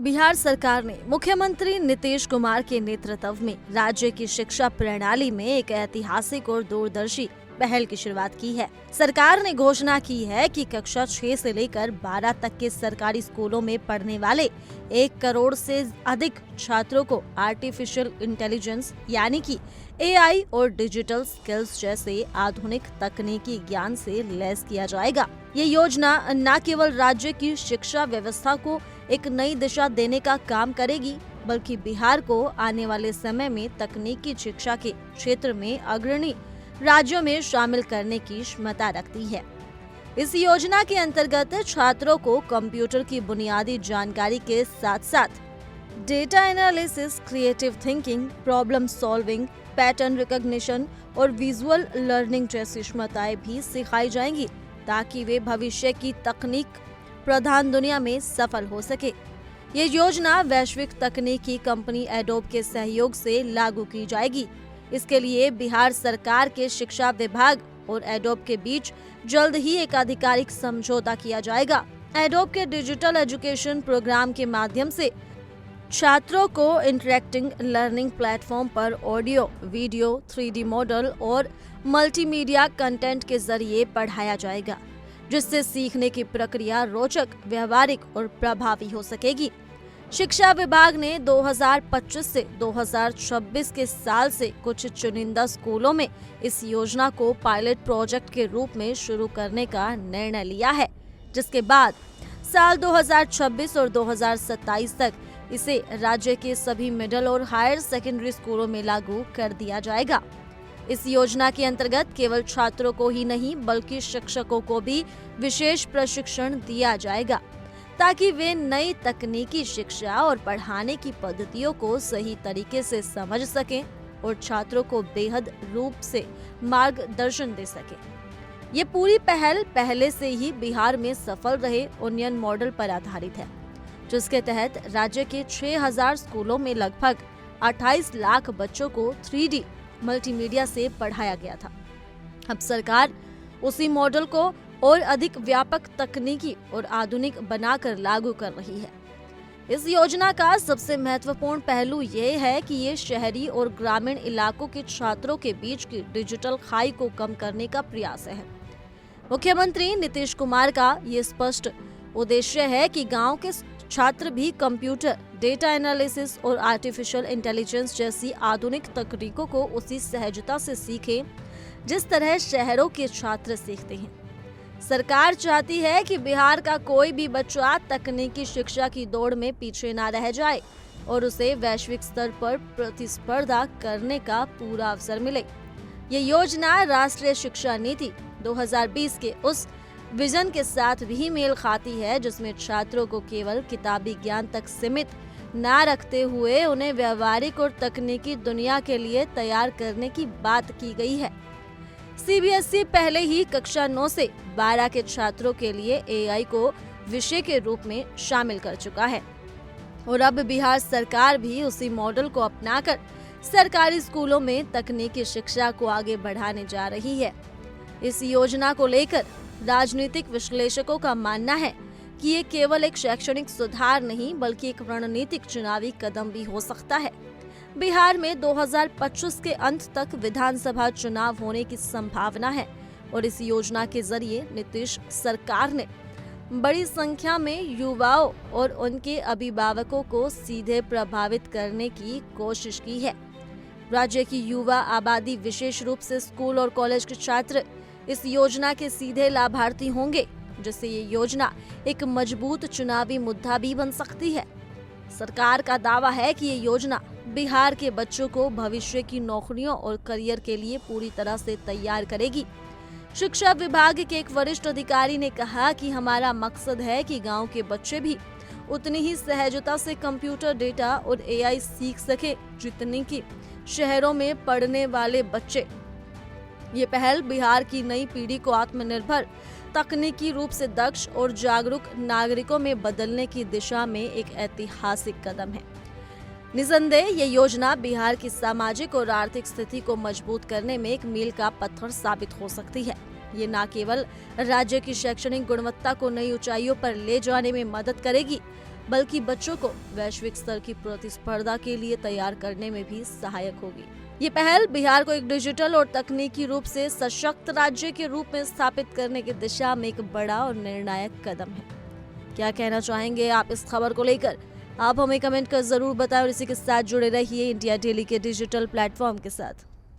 बिहार सरकार ने मुख्यमंत्री नीतीश कुमार के नेतृत्व में राज्य की शिक्षा प्रणाली में एक ऐतिहासिक और दूरदर्शी पहल की शुरुआत की है। सरकार ने घोषणा की है कि कक्षा 6 से लेकर 12 तक के सरकारी स्कूलों में पढ़ने वाले 1 करोड़ से अधिक छात्रों को आर्टिफिशियल इंटेलिजेंस यानी कि एआई और डिजिटल स्किल्स जैसे आधुनिक तकनीकी ज्ञान से लैस किया जाएगा। ये योजना न केवल राज्य की शिक्षा व्यवस्था को एक नई दिशा देने का काम करेगी, बल्कि बिहार को आने वाले समय में तकनीकी शिक्षा के क्षेत्र में अग्रणी राज्यों में शामिल करने की क्षमता रखती है। इस योजना के अंतर्गत छात्रों को कंप्यूटर की बुनियादी जानकारी के साथ साथ data analysis, creative thinking, problem solving, pattern recognition और विजुअल लर्निंग जैसी क्षमताएं भी सिखाई जाएंगी, ताकि वे भविष्य की तकनीक प्रधान दुनिया में सफल हो सके। ये योजना वैश्विक तकनीकी कंपनी एडोब के सहयोग से लागू की जाएगी। इसके लिए बिहार सरकार के शिक्षा विभाग और एडोब के बीच जल्द ही एक आधिकारिक समझौता किया जाएगा। एडोब के डिजिटल एजुकेशन प्रोग्राम के माध्यम से छात्रों को इंटरेक्टिंग लर्निंग प्लेटफॉर्म पर ऑडियो, वीडियो, 3D मॉडल और मल्टीमीडिया कंटेंट के जरिए पढ़ाया जाएगा, जिससे सीखने की प्रक्रिया रोचक, व्यवहारिक और प्रभावी हो सकेगी। शिक्षा विभाग ने 2025 से 2026 के साल से कुछ चुनिंदा स्कूलों में इस योजना को पायलट प्रोजेक्ट के रूप में शुरू करने का निर्णय लिया है, जिसके बाद साल 2026 और 2027 तक इसे राज्य के सभी मिडिल और हायर सेकेंडरी स्कूलों में लागू कर दिया जाएगा। इस योजना के अंतर्गत केवल छात्रों को ही नहीं, बल्कि शिक्षकों को भी विशेष प्रशिक्षण दिया जाएगा, ताकि वे नई तकनीकी शिक्षा और पढ़ाने की पद्धतियों को सही तरीके से समझ सकें और छात्रों को बेहद रूप से मार्गदर्शन दे सकें। ये पूरी पहल पहले से ही बिहार में सफल रहे ओनियन मॉडल पर आधारित है, जिसके तहत राज्य के 6000 स्कूलों में लगभग 28 लाख बच्चों को 3D मल्टीमीडिया से पढ़ाया गया था। अब सरकार उसी मॉडल को और अधिक व्यापक तकनीकी और आधुनिक बनाकर लागू कर रही है। इस योजना का सबसे महत्वपूर्ण पहलू ये है कि ये शहरी और ग्रामीण इलाकों के छात्रों के बीच की डिजिटल खाई को कम करने का प्रयास है। मुख्यमंत्री नीतीश कुमार का ये स्पष्ट उद्देश्य है कि गांव के छात्र भी कंप्यूटर, डेटा एनालिसिस और आर्टिफिशियल इंटेलिजेंस जैसी आधुनिक तकनीकों को उसी सहजता से सीखें जिस तरह शहरों के छात्र सीखते हैं। सरकार चाहती है कि बिहार का कोई भी बच्चा तकनीकी शिक्षा की दौड़ में पीछे ना रह जाए और उसे वैश्विक स्तर पर प्रतिस्पर्धा करने का पूरा अवसर मिले। ये योजना राष्ट्रीय शिक्षा नीति 2020 के उस विजन के साथ भी मेल खाती है, जिसमें छात्रों को केवल किताबी ज्ञान तक सीमित न रखते हुए उन्हें व्यवहारिक और तकनीकी दुनिया के लिए तैयार करने की बात की गई है। सीबीएसई पहले ही कक्षा 9 से 12 के छात्रों के लिए एआई को विषय के रूप में शामिल कर चुका है और अब बिहार सरकार भी उसी मॉडल को अपनाकर सरकारी स्कूलों में तकनीकी शिक्षा को आगे बढ़ाने जा रही है। इस योजना को लेकर राजनीतिक विश्लेषकों का मानना है कि ये केवल एक शैक्षणिक सुधार नहीं, बल्कि एक रणनीतिक चुनावी कदम भी हो सकता है। बिहार में 2025 के अंत तक विधानसभा चुनाव होने की संभावना है और इस योजना के जरिए नीतीश सरकार ने बड़ी संख्या में युवाओं और उनके अभिभावकों को सीधे प्रभावित करने की कोशिश की है। राज्य की युवा आबादी, विशेष रूप से स्कूल और कॉलेज के छात्र इस योजना के सीधे लाभार्थी होंगे, जिससे ये योजना एक मजबूत चुनावी मुद्दा भी बन सकती है। सरकार का दावा है कि ये योजना बिहार के बच्चों को भविष्य की नौकरियों और करियर के लिए पूरी तरह से तैयार करेगी। शिक्षा विभाग के एक वरिष्ठ अधिकारी ने कहा कि हमारा मकसद है कि गांव के बच्चे भी उतनी ही सहजता से कंप्यूटर, डेटा और एआई सीख सके जितनी कि शहरों में पढ़ने वाले बच्चे। ये पहल बिहार की नई पीढ़ी को आत्मनिर्भर, तकनीकी रूप से दक्ष और जागरूक नागरिकों में बदलने की दिशा में एक ऐतिहासिक कदम है। निसंदेह ये योजना बिहार की सामाजिक और आर्थिक स्थिति को मजबूत करने में एक मील का पत्थर साबित हो सकती है। ये न केवल राज्य की शैक्षणिक गुणवत्ता को नई ऊंचाइयों पर ले जाने में मदद करेगी, बल्कि बच्चों को वैश्विक स्तर की प्रतिस्पर्धा के लिए तैयार करने में भी सहायक होगी। ये पहल बिहार को एक डिजिटल और तकनीकी रूप से सशक्त राज्य के रूप में स्थापित करने की दिशा में एक बड़ा और निर्णायक कदम है। क्या कहना चाहेंगे आप इस खबर को लेकर? आप हमें कमेंट कर जरूर बताएं और इसी के साथ जुड़े रहिए इंडिया डेली के डिजिटल प्लेटफॉर्म के साथ।